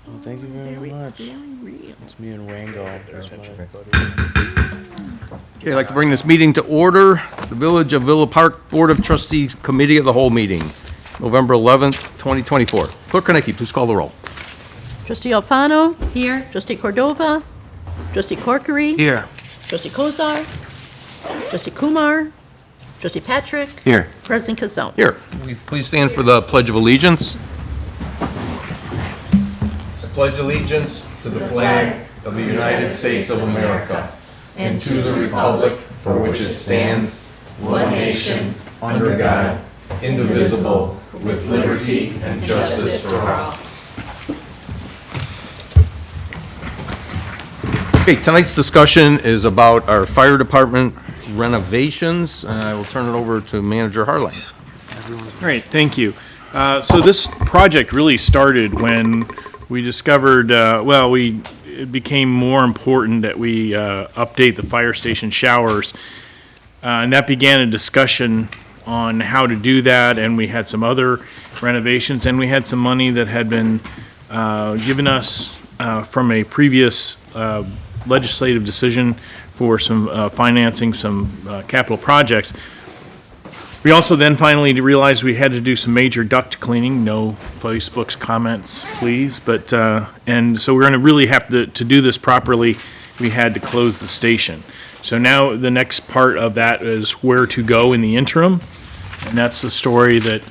Well, thank you very much. Very real. It's me and Rango. Okay, I'd like to bring this meeting to order. The Village of Villa Park Board of Trustees Committee of the Whole meeting, November 11th, 2024. Clerk Kornicki, please call the roll. Trustee Alfano. Here. Trustee Cordova. Trustee Corkery. Here. Trustee Kozar. Trustee Kumar. Trustee Patrick. Here. President Kazone. Here, will you please stand for the Pledge of Allegiance. I pledge allegiance to the flag of the United States of America and to the republic for which it stands, one nation, under God, indivisible, with liberty and justice for all. Okay, tonight's discussion is about our fire department renovations, and I will turn it over to Manager Harline. Great, thank you. So this project really started when we discovered, it became more important that we update the fire station showers. And that began a discussion on how to do that, and we had some other renovations, and we had some money that had been given us from a previous legislative decision for some financing some capital projects. We also then finally realized we had to do some major duct cleaning. No Facebook's comments, please. But and so we're going to really have to do this properly. We had to close the station. So now the next part of that is where to go in the interim, and that's the story that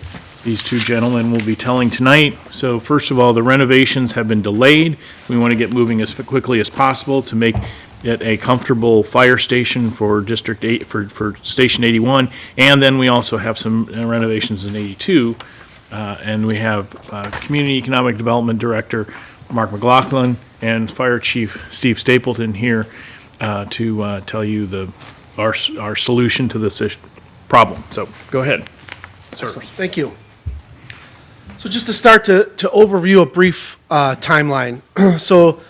these two gentlemen will be telling tonight. So first of all, the renovations have been delayed. We want to get moving as quickly as possible to make it a comfortable fire station for District 8, for Station 81, and then we also have some renovations in 82, and we have Community Economic Development Director Mark McLaughlin and Fire Chief Steve Stapleton here to tell you our solution to this problem. So go ahead, sir. Excellent. Thank you. So just to start to overview a brief timeline. So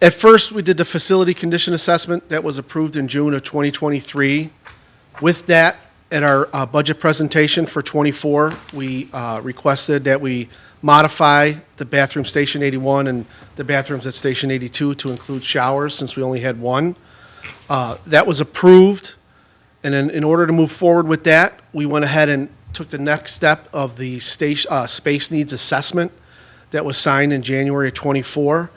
at first, we did the facility condition assessment that was approved in June of 2023. With that, at our budget presentation for '24, we requested that we modify the bathroom Station 81 and the bathrooms at Station 82 to include showers, since we only had one. That was approved, and then in order to move forward with that, we went ahead and took the next step of the space needs assessment that was signed in January of '24.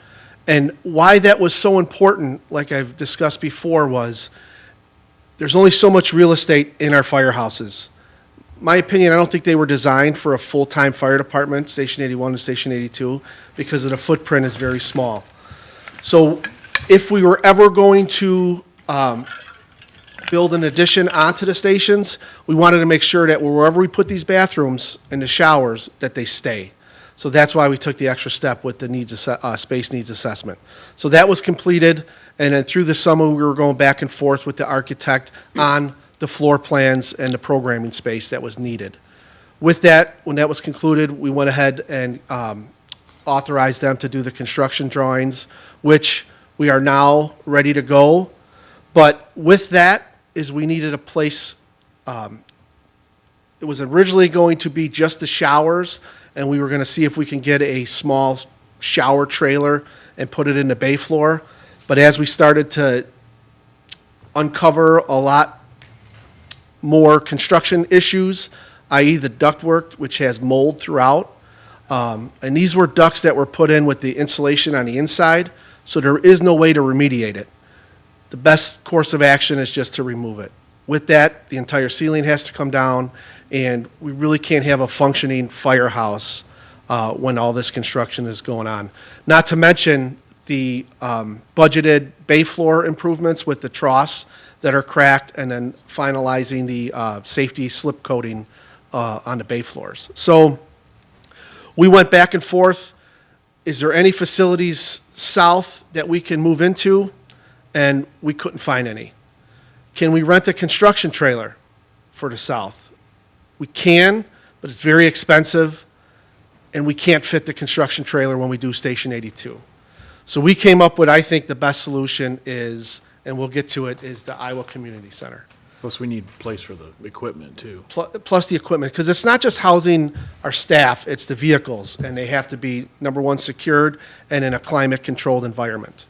And why that was so important, like I've discussed before, was there's only so much real estate in our firehouses. My opinion, I don't think they were designed for a full-time fire department, Station 81 and Station 82, because of the footprint is very small. So if we were ever going to build an addition onto the stations, we wanted to make sure that wherever we put these bathrooms and the showers, that they stay. So that's why we took the extra step with the space needs assessment. So that was completed, and then through the summer, we were going back and forth with the architect on the floor plans and the programming space that was needed. With that, when that was concluded, we went ahead and authorized them to do the construction drawings, which we are now ready to go. But with that is we needed a place. It was originally going to be just the showers, and we were going to see if we can get a small shower trailer and put it in the bay floor. But as we started to uncover a lot more construction issues, i.e. the ductwork, which has mold throughout, and these were ducts that were put in with the insulation on the inside, so there is no way to remediate it. The best course of action is just to remove it. With that, the entire ceiling has to come down, and we really can't have a functioning firehouse when all this construction is going on. Not to mention the budgeted bay floor improvements with the troughs that are cracked, and then finalizing the safety slip coating on the bay floors. So we went back and forth. Is there any facilities south that we can move into? And we couldn't find any. Can we rent a construction trailer for the south? We can, but it's very expensive, and we can't fit the construction trailer when we do Station 82. So we came up with, I think, the best solution is, and we'll get to it, is the Iowa Community Center. Plus, we need a place for the equipment, too. Plus the equipment, because it's not just housing our staff, it's the vehicles, and they have to be, number one, secured and in a climate-controlled environment.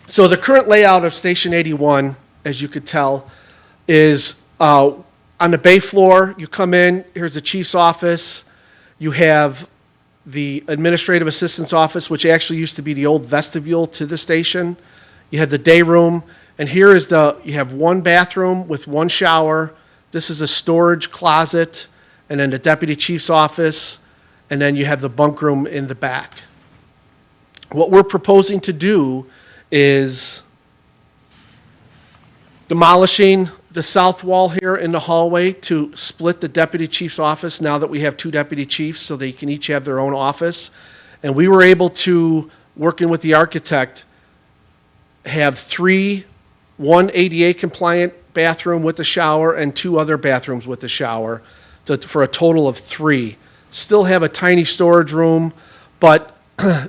So the current layout of Station 81, as you could tell, is on the bay floor. You come in, here's the chief's office. You have the administrative assistant's office, which actually used to be the old vestibule to the station. You have the day room, and here is you have one bathroom with one shower. This is a storage closet, and then the deputy chief's office, and then you have the bunk room in the back. What we're proposing to do is demolishing the south wall here in the hallway to split the deputy chief's office now that we have two deputy chiefs, so they can each have their own office. And we were able to, working with the architect, have one ADA compliant bathroom with the shower and two other bathrooms with the shower for a total of 3. Still have a tiny storage room, but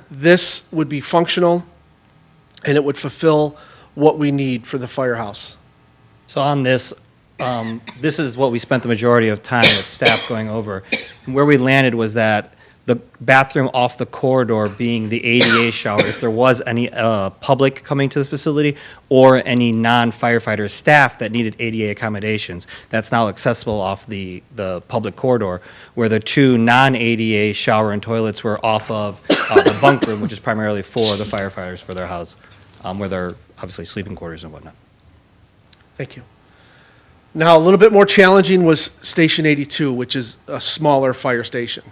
this would be functional and it would fulfill what we need for the firehouse. So on this, this is what we spent the majority of time with staff going over. And where we landed was that the bathroom off the corridor being the ADA shower, if there was any public coming to this facility or any non-firefighter staff that needed ADA accommodations, that's now accessible off the public corridor, where the 2 non-ADA shower and toilets were off of the bunk room, which is primarily for the firefighters for their house, where they're obviously sleeping quarters and whatnot. Thank you. Now, a little bit more challenging was Station 82, which is a smaller fire station.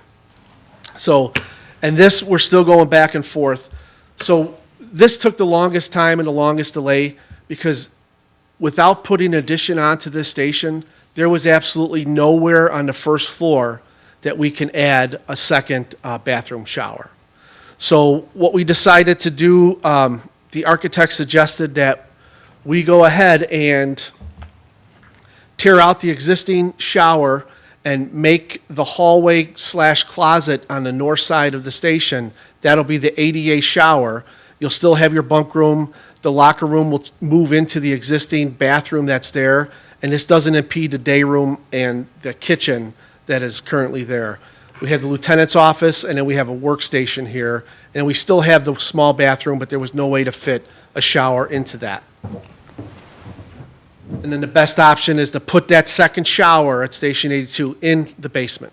So, and this, we're still going back and forth. So this took the longest time and the longest delay because without putting an addition onto this station, there was absolutely nowhere on the first floor that we can add a second bathroom shower. So what we decided to do, the architect suggested that we go ahead and tear out the existing shower and make the hallway / closet on the north side of the station. That'll be the ADA shower. You'll still have your bunk room. The locker room will move into the existing bathroom that's there, and this doesn't impede the day room and the kitchen that is currently there. We have the lieutenant's office, and then we have a workstation here, and we still have the small bathroom, but there was no way to fit a shower into that. And then the best option is to put that second shower at Station 82 in the basement.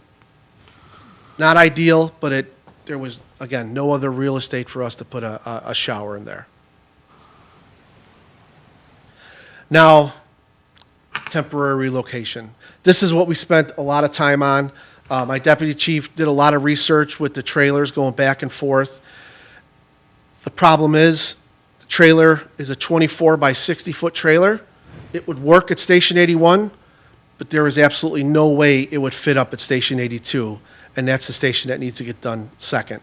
Not ideal, but there was, again, no other real estate for us to put a shower in there. Now, temporary relocation. This is what we spent a lot of time on. My deputy chief did a lot of research with the trailers going back and forth. The problem is, the trailer is a 24 by 60 foot trailer. It would work at Station 81, but there is absolutely no way it would fit up at Station 82, and that's the station that needs to get done second.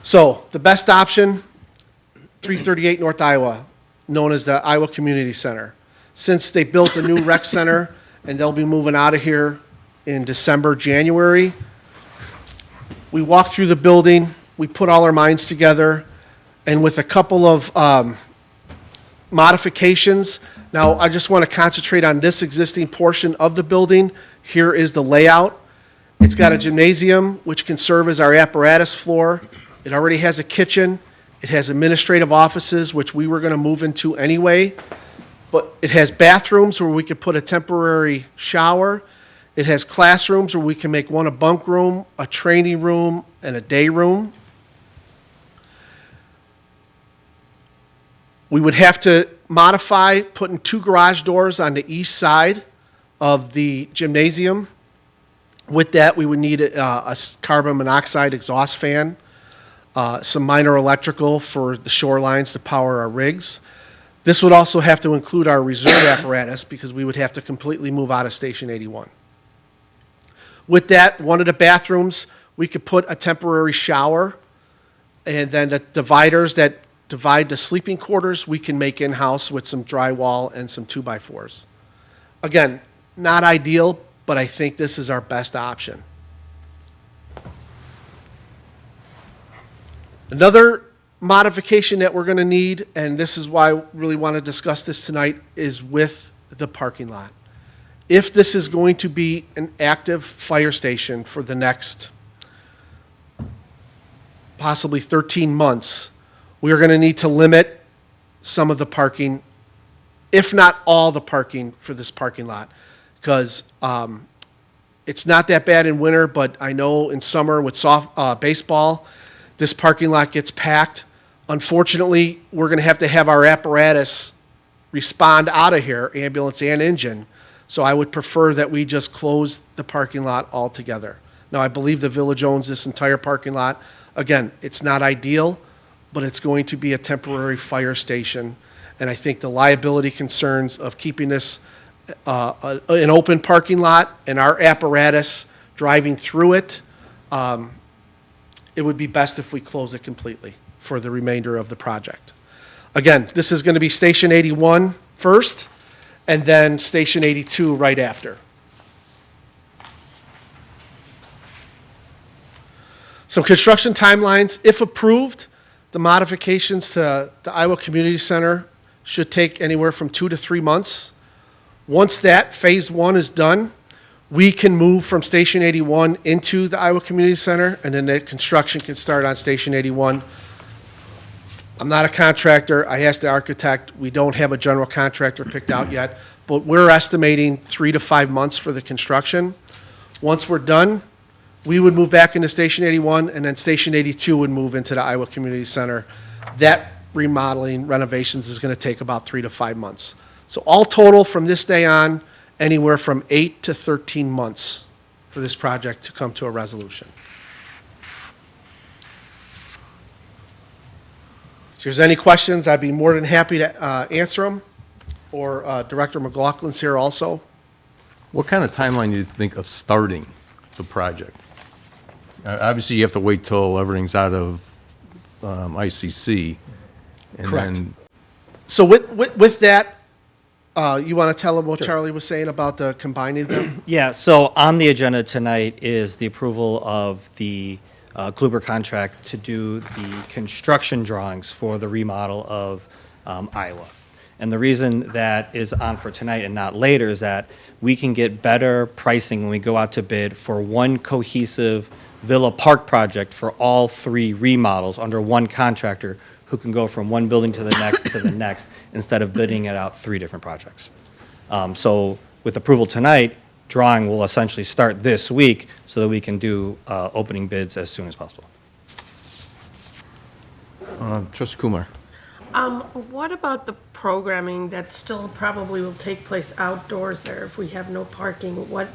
So the best option, 338 North Iowa, known as the Iowa Community Center. Since they built a new rec center, and they'll be moving out of here in December, January, we walked through the building, we put all our minds together, and with a couple of modifications. Now, I just want to concentrate on this existing portion of the building. Here is the layout. It's got a gymnasium, which can serve as our apparatus floor. It already has a kitchen. It has administrative offices, which we were going to move into anyway. But it has bathrooms where we could put a temporary shower. It has classrooms where we can make one a bunk room, a training room, and a day room. We would have to modify putting 2 garage doors on the east side of the gymnasium. With that, we would need a carbon monoxide exhaust fan, some minor electrical for the shorelines to power our rigs. This would also have to include our reserve apparatus because we would have to completely move out of Station 81. With that, one of the bathrooms, we could put a temporary shower, and then the dividers that divide the sleeping quarters, we can make in-house with some drywall and some 2x4s. Again, not ideal, but I think this is our best option. Another modification that we're going to need, and this is why I really want to discuss this tonight, is with the parking lot. If this is going to be an active fire station for the next possibly 13 months, we are going to need to limit some of the parking, if not all the parking for this parking lot. Because it's not that bad in winter, but I know in summer with baseball, this parking lot gets packed. Unfortunately, we're going to have our apparatus respond out of here, ambulance and engine. So I would prefer that we just close the parking lot altogether. Now, I believe the village owns this entire parking lot. Again, it's not ideal, but it's going to be a temporary fire station. And I think the liability concerns of keeping this an open parking lot and our apparatus driving through it, it would be best if we close it completely for the remainder of the project. Again, this is going to be Station 81 first, and then Station 82 right after. Some construction timelines. If approved, the modifications to the Iowa Community Center should take anywhere from 2 to 3 months. Once that phase 1 is done, we can move from Station 81 into the Iowa Community Center, and then the construction can start on Station 81. I'm not a contractor. I asked the architect. We don't have a general contractor picked out yet, but we're estimating 3 to 5 months for the construction. Once we're done, we would move back into Station 81, and then Station 82 would move into the Iowa Community Center. That remodeling renovations is going to take about 3 to 5 months. So all total from this day on, anywhere from 8 to 13 months for this project to come to a resolution. If there's any questions, I'd be more than happy to answer them. Or Director McLaughlin's here also. What kind of timeline do you think of starting the project? Obviously, you have to wait till everything's out of ICC. And Correct. then So with that, you want to tell them what Charlie was saying about the combining them? Yeah, so on the agenda tonight is the approval of the Kluber contract to do the construction drawings for the remodel of Iowa. And the reason that is on for tonight and not later is that we can get better pricing when we go out to bid for one cohesive Villa Park project for all 3 remodels under one contractor who can go from one building to the next to the next instead of bidding it out 3 different projects. So with approval tonight, drawing will essentially start this week so that we can do opening bids as soon as possible. Trustee Kumar. What about the programming that still probably will take place outdoors there if we have no parking? What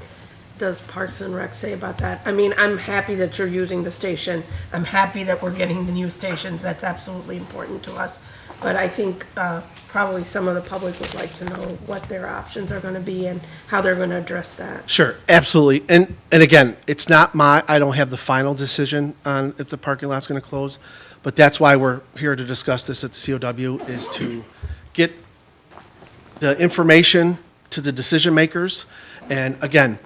does Parks and Rec say about that? I mean, I'm happy that you're using the station. I'm happy that we're getting the new stations. That's absolutely important to us. But I think probably some of the public would like to know what their options are going to be and how they're going to address that. Sure, absolutely. And again, it's not I don't have the final decision on if the parking lot's going to close, but that's why we're here to discuss this at the COW, is to get the information to the decision makers. And again,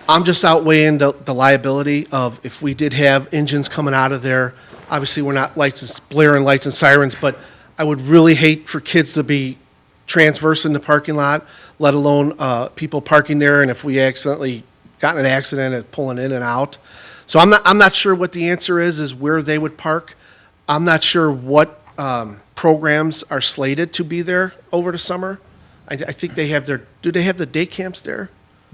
I'm just outweighing the liability of if we did have engines coming out of there. Obviously, we're not blaring lights and sirens, but I would really hate for kids to be transversing the parking lot, let alone people parking there, and if we accidentally got in an accident and pulling in and out. So I'm not sure what the answer is where they would park. I'm not sure what programs are slated to be there over the summer. I think they have do they have the day camps there?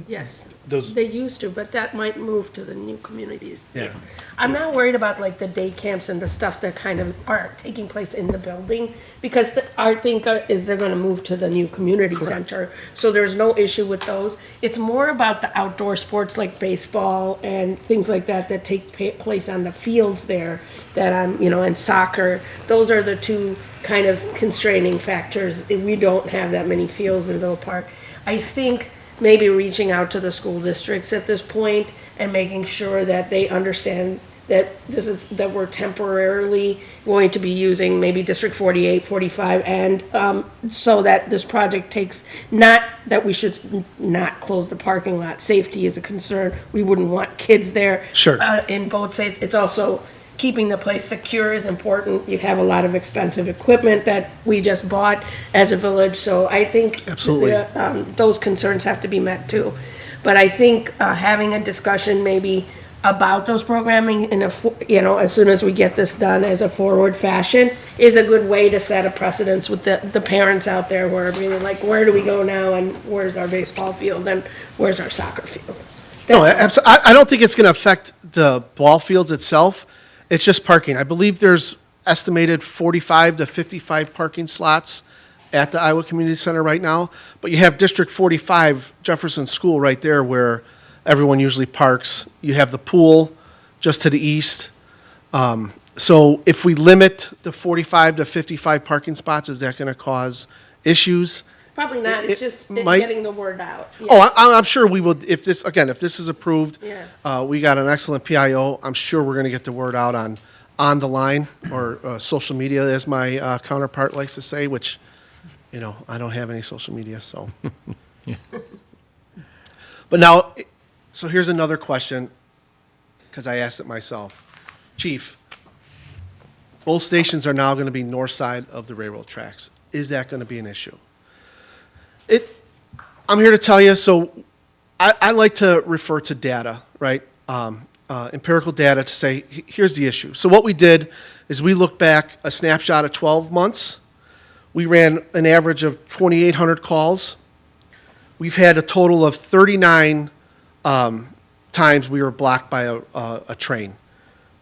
Yes, they used to, but that might move to the new communities. Yeah. I'm not worried about like the day camps and the stuff that kind of are taking place in the building, because our think is they're gonna move to the new community center. So there's no issue with those. It's more about the outdoor sports like baseball and things like that that take place on the fields there that and soccer. Those are the 2 kind of constraining factors. We don't have that many fields in Villa Park. I think maybe reaching out to the school districts at this point and making sure that they understand that that we're temporarily going to be using maybe District 48, 45, and so that this project takes, not that we should not close the parking lot. Safety is a concern. We wouldn't want kids there. Sure. In both states. It's also keeping the place secure is important. You have a lot of expensive equipment that we just bought as a village, so I think Absolutely. those concerns have to be met too. But I think having a discussion maybe about those programming in as soon as we get this done as a forward fashion is a good way to set a precedence with the parents out there who are really like, where do we go now, and where's our baseball field, and where's our soccer field? No, I don't think it's going to affect the ball fields itself. It's just parking. I believe there's estimated 45 to 55 parking slots at the Iowa Community Center right now. But you have District 45, Jefferson School, right there where everyone usually parks. You have the pool just to the east. So if we limit the 45 to 55 parking spots, is that going to cause issues? Probably not, it's just might- getting the word out. Oh, I'm sure we will, if this is approved, Yeah. we got an excellent PIO, I'm sure we're gonna get the word out on the line, or social media, as my counterpart likes to say, which, I don't have any social media, so. But now, so here's another question, because I asked it myself. Chief, both stations are now gonna be north side of the railroad tracks. Is that gonna be an issue? I'm here to tell you, so I like to refer to data, right? Empirical data to say, here's the issue. So what we did is we looked back a snapshot of 12 months. We ran an average of 2,800 calls. We've had a total of 39 times we were blocked by a train.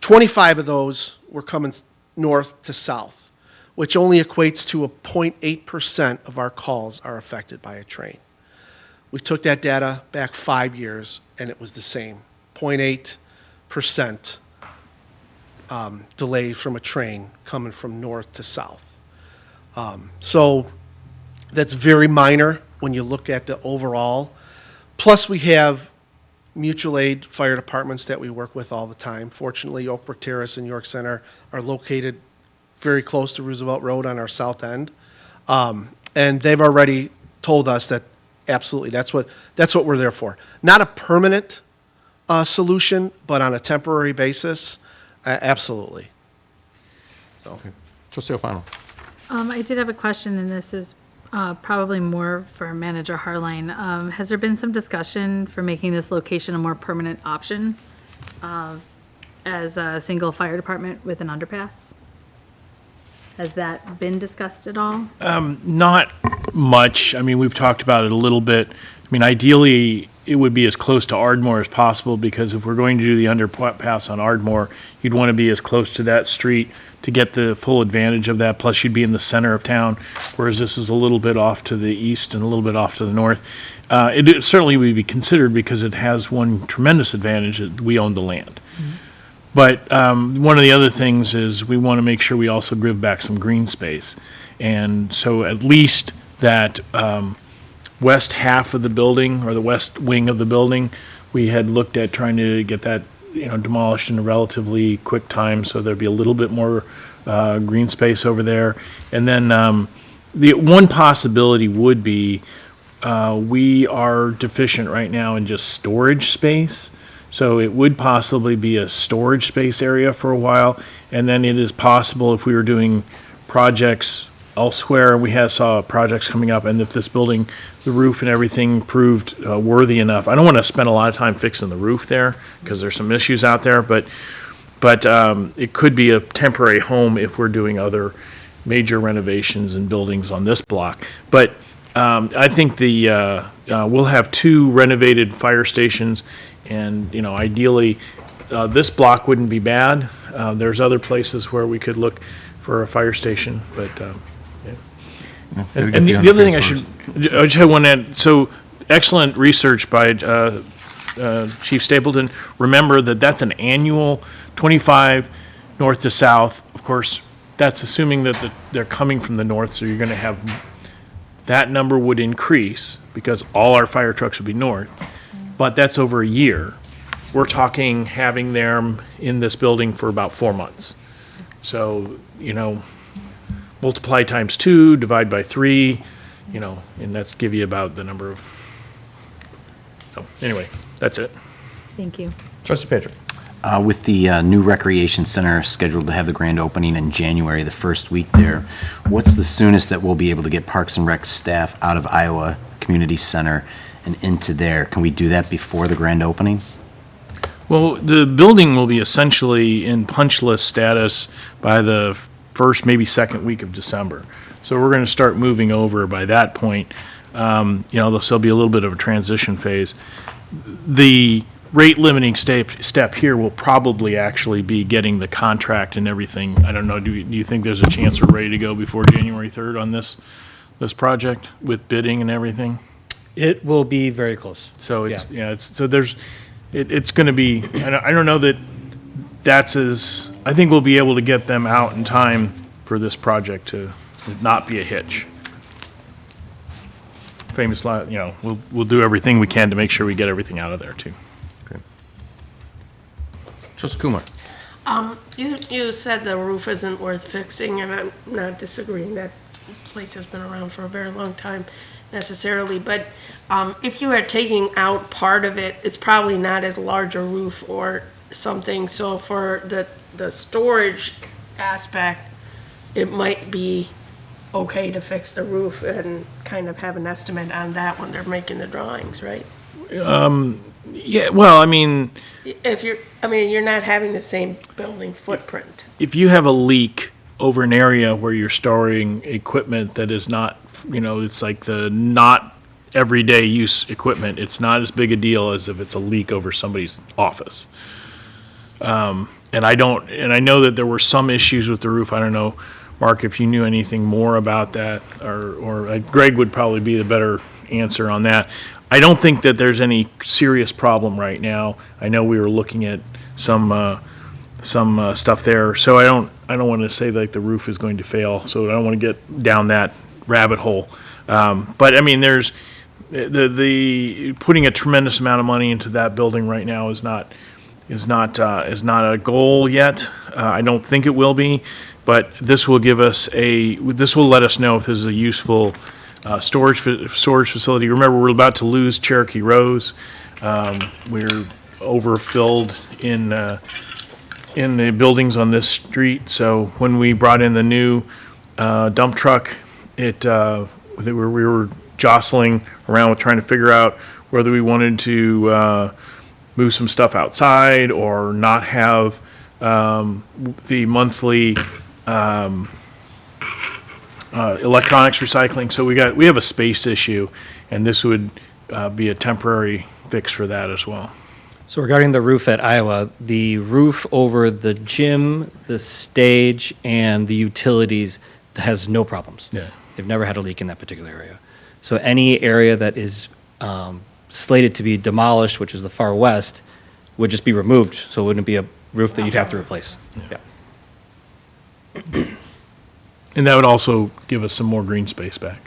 25 of those were coming north to south, which only equates to a 0.8% of our calls are affected by a train. We took that data back 5 years, and it was the same, 0.8% delay from a train coming from north to south. So that's very minor when you look at the overall. Plus, we have mutual aid fire departments that we work with all the time. Fortunately, Oak Brook Terrace and York Center are located very close to Roosevelt Road on our south end. And they've already told us that absolutely, that's what we're there for. Not a permanent solution, but on a temporary basis, absolutely. So. Trustee Alfano. I did have a question, and this is probably more for Manager Harline. Has there been some discussion for making this location a more permanent option as a single fire department with an underpass? Has that been discussed at all? Not much. I mean, we've talked about it a little bit. I mean, ideally, it would be as close to Ardmore as possible, because if we're going to do the underpass on Ardmore, you'd want to be as close to that street to get the full advantage of that. Plus, you'd be in the center of town, whereas this is a little bit off to the east and a little bit off to the north. It certainly would be considered because it has one tremendous advantage: that we own the land. But one of the other things is we want to make sure we also give back some green space. And so at least that west half of the building, or the west wing of the building, we had looked at trying to get that demolished in a relatively quick time, so there'd be a little bit more green space over there. And then the one possibility would be we are deficient right now in just storage space. So it would possibly be a storage space area for a while, and then it is possible if we were doing projects elsewhere, we saw projects coming up, and if this building, the roof and everything proved worthy enough. I don't want to spend a lot of time fixing the roof there, because there's some issues out there, but it could be a temporary home if we're doing other major renovations and buildings on this block. But I think we'll have 2 renovated fire stations. And, ideally, this block wouldn't be bad. There's other places where we could look for a fire station, but, yeah. And the other thing I just had one add, so excellent research by Chief Stapleton. Remember that that's an annual 25 north to south. Of course, that's assuming that they're coming from the north, so you're going to have, that number would increase because all our fire trucks would be north. But that's over a year. We're talking having them in this building for about 4 months. So, multiply times 2, divide by 3, and that's give you about the number of. So, anyway, that's it. Thank you. Trustee Patrick. With the new recreation center scheduled to have the grand opening in January, the first week there, what's the soonest that we'll be able to get Parks and Rec staff out of Iowa Community Center and into there? Can we do that before the grand opening? Well, the building will be essentially in punch list status by the first, maybe second week of December. So we're going to start moving over by that point. There'll be a little bit of a transition phase. The rate limiting step here will probably actually be getting the contract and everything. I don't know, do you think there's a chance we're ready to go before January 3rd on this project with bidding and everything? It will be very close. So it's going to be, I don't know that I think we'll be able to get them out in time for this project to not be a hitch. We'll do everything we can to make sure we get everything out of there too. Trustee Kumar. You said the roof isn't worth fixing, and I'm not disagreeing. That place has been around for a very long time necessarily, but if you are taking out part of it, it's probably not as large a roof or something, so for the storage aspect, it might be okay to fix the roof and kind of have an estimate on that when they're making the drawings, right? Yeah, well, I mean, You're not having the same building footprint. if you have a leak over an area where you're storing equipment that is not, it's like the not everyday use equipment, it's not as big a deal as if it's a leak over somebody's office. And I know that there were some issues with the roof. I don't know, Mark, if you knew anything more about that, or Greg would probably be the better answer on that. I don't think that there's any serious problem right now. I know we were looking at some stuff there, so I don't want to say like the roof is going to fail. So I don't want to get down that rabbit hole. But I mean, there's the putting a tremendous amount of money into that building right now is not a goal yet. I don't think it will be, but this will let us know if this is a useful storage facility. Remember, we're about to lose Cherokee Rose. We're overfilled in the buildings on this street. So when we brought in the new dump truck, we were jostling around with trying to figure out whether we wanted to move some stuff outside or not have the monthly electronics recycling. So we have a space issue, and this would be a temporary fix for that as well. So regarding the roof at Iowa, the roof over the gym, the stage, and the utilities has no problems. Yeah. They've never had a leak in that particular area. So any area that is slated to be demolished, which is the far west, would just be removed. So it wouldn't be a roof that you'd have to replace. Yeah. And that would also give us some more green space back.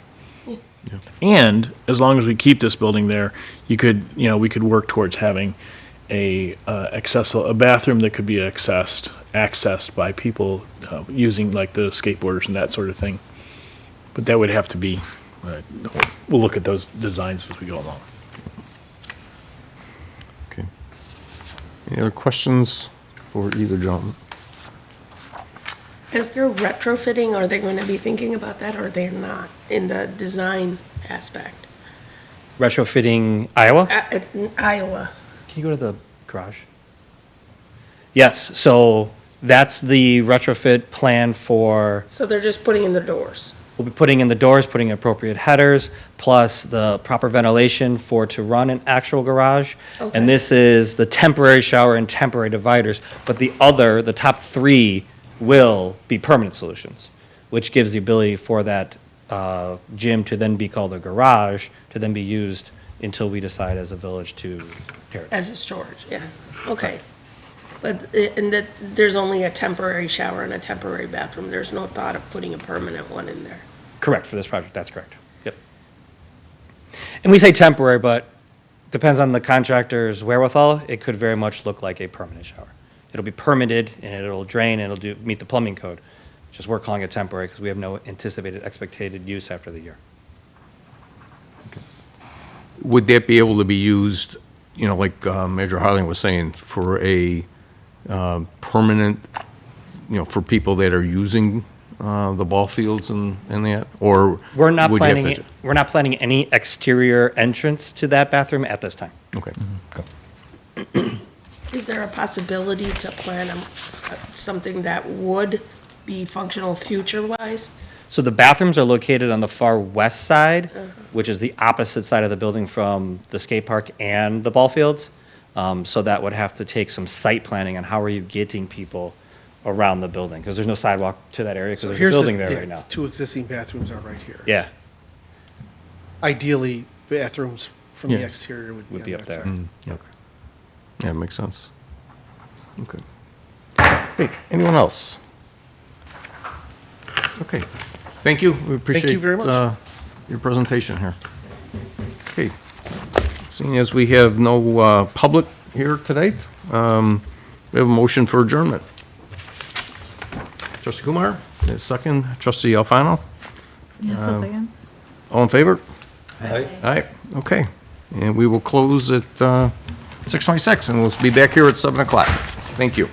Yeah. And as long as we keep this building there, we could work towards having a bathroom that could be accessed by people using like the skateboarders and that sort of thing. But that would have to be, we'll look at those designs as we go along. Okay. Any other questions for either gentleman? Is there retrofitting? Are they going to be thinking about that, or are they not in the design aspect? Retrofitting Iowa? In Iowa. Can you go to the garage? Yes, so that's the retrofit plan for, So they're just putting in the doors. we'll be putting in the doors, putting appropriate headers, plus the proper ventilation to run an actual garage. Okay. And this is the temporary shower and temporary dividers, but the top three will be permanent solutions, which gives the ability for that gym to then be called a garage, to then be used until we decide as a village to tear it. As a storage, yeah, okay. But, and that, there's only a temporary shower and a temporary bathroom, there's no thought of putting a permanent one in there? Correct, for this project, that's correct. Yep. And we say temporary, but depends on the contractor's wherewithal, it could very much look like a permanent shower. It'll be permitted, and it'll drain, and it'll meet the plumbing code. Just we're calling it temporary because we have no anticipated expected use after the year. Would that be able to be used, like Major Harling was saying, for permanent, for people that are using the ball fields and that? Or We're not would you have planning, to- we're not planning any exterior entrance to that bathroom at this time. Okay. Is there a possibility to plan something that would be functional future-wise? So the bathrooms are located on the far west side, which is the opposite side of the building from the skate park and the ball fields. So that would have to take some site planning on how are you getting people around the building, because there's no sidewalk to that area, because there's a Here's the- building there yeah, right now. Two existing bathrooms are right here. Yeah, Ideally, bathrooms from the Yeah. exterior would would be be on up that there. side. Okay. Yeah, makes sense. Okay. Hey, anyone else? Okay, thank you. We appreciate very much. Your presentation here. Okay, seeing as we have no public here tonight, we have a motion for adjournment. Trustee Kumar, second. Trustee Alfano, Yes, a second. all in favor? Aye, okay. And we will close at 6:26, and we'll be back here at 7 o'clock. Thank you.